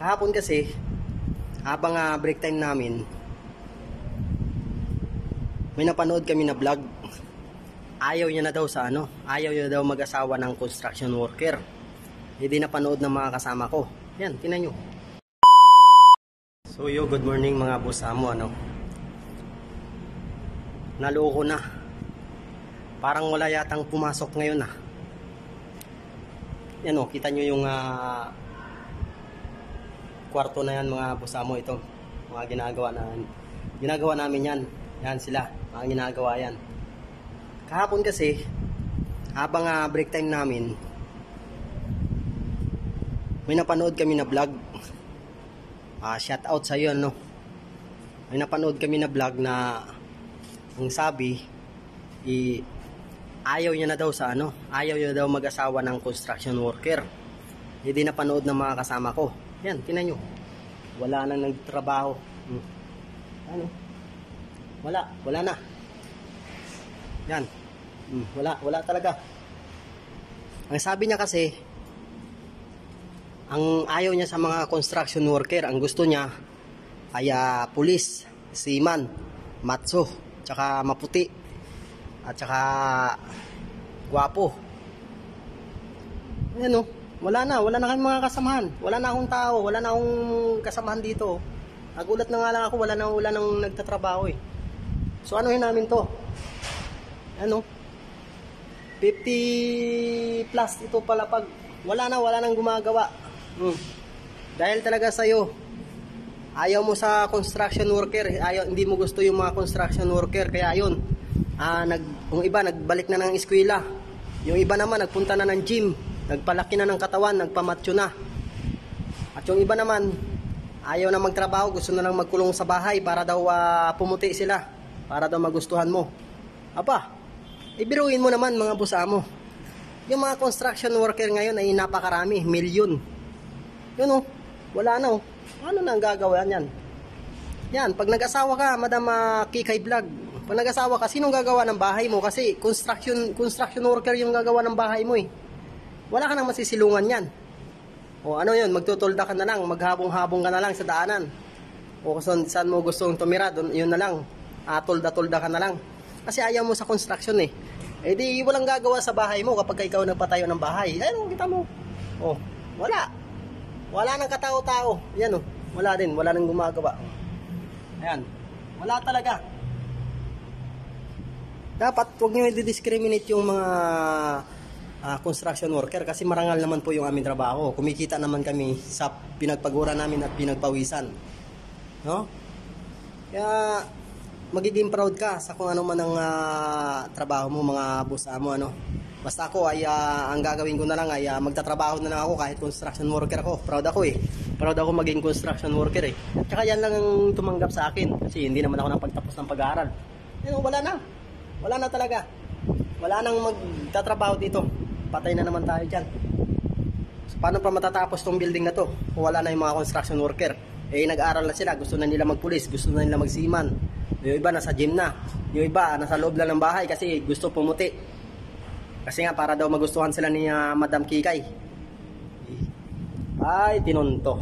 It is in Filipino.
Kahapon kasi, habang break time namin, may napanood kami na vlog. Ayaw niya na daw ayaw niya daw mag-asawa ng construction worker. Hindi napanood ng mga kasama ko. Yan, tingnan nyo. So good morning mga boss amo, Naloko na. Parang wala yatang pumasok ngayon Yan kita nyo yung kwarto na yan mga boss amo, ito. Mga ginagawa namin yan. Yan sila, mga ginagawa yan. Kahapon kasi, habang break time namin, may napanood kami na vlog. Shout out sa iyo, May napanood kami na vlog na ang sabi, ayaw niya na daw ayaw niya daw mag-asawa ng construction worker. Hindi napanood ng mga kasama ko. Yan, tingnan nyo. Wala nang nagtrabaho. Wala na. Yan. Wala talaga. Ang sabi niya kasi, ang ayaw niya sa mga construction worker, ang gusto niya ay pulis, seaman, matso, tsaka maputi, at tsaka gwapo. Ayan wala na kami mga kasamahan. Wala na akong tao, wala na akong kasamahan dito. Nagulat na nga lang ako, wala nang nagtatrabaho So anuhin namin to? 50 plus ito pala pag wala nang gumagawa. Dahil talaga sa'yo, ayaw mo sa construction worker, hindi mo gusto yung mga construction worker, kaya ayun, yung iba nagbalik na ng eskwela, yung iba naman nagpunta na ng gym, nagpalaki na ng katawan, nagpamatyo na, at yung iba naman ayaw na magtrabaho, gusto na lang magkulong sa bahay para daw pumuti sila, para daw magustuhan mo. Ibiruin mo naman mga boss amo, yung mga construction worker ngayon ay napakarami, milyon. Wala na ano na ang gagawin yan? Yan, pag nag-asawa ka, Madam Kikay Vlog, pag nag-asawa ka, sinong gagawa ng bahay mo? Kasi construction worker yung gagawa ng bahay mo Wala ka nang masisilungan yan. Yun, magtutulda ka na lang, maghabong-habong ka na lang sa daanan. Kung saan mo gustong tumira, yun na lang, tulda-tulda ka na lang. Kasi ayaw mo sa construction di walang gagawa sa bahay mo kapag ikaw nagpatayo ng bahay. Kita mo. Wala nang katao-tao. Yan wala nang gumagawa. Ayan, wala talaga. Dapat huwag nyo i-discriminate yung mga construction worker kasi marangal naman po yung aming trabaho. Kumikita naman kami sa pinagpagura namin at pinagpawisan. Kaya magiging proud ka sa kung ano man ang trabaho mo mga boss amo Basta ako ay ang gagawin ko na lang ay magtatrabaho na lang ako kahit construction worker ako. Proud ako Proud ako maging construction worker Tsaka yan lang ang tumanggap sa akin kasi hindi naman ako napagtapos ng pag-aaral. Wala na talaga. Wala nang magtatrabaho dito. Patay na naman tayo dyan. So, paano pa matatapos tong building na to kung wala na yung mga construction worker? Nag-aaral na sila. Gusto na nila magpulis. Gusto na nila magsiman. Yung iba nasa gym na. Yung iba nasa loob lang ng bahay kasi gusto pumuti. Kasi nga para daw magustuhan sila ni Madam Kikay. Ay, tinunto.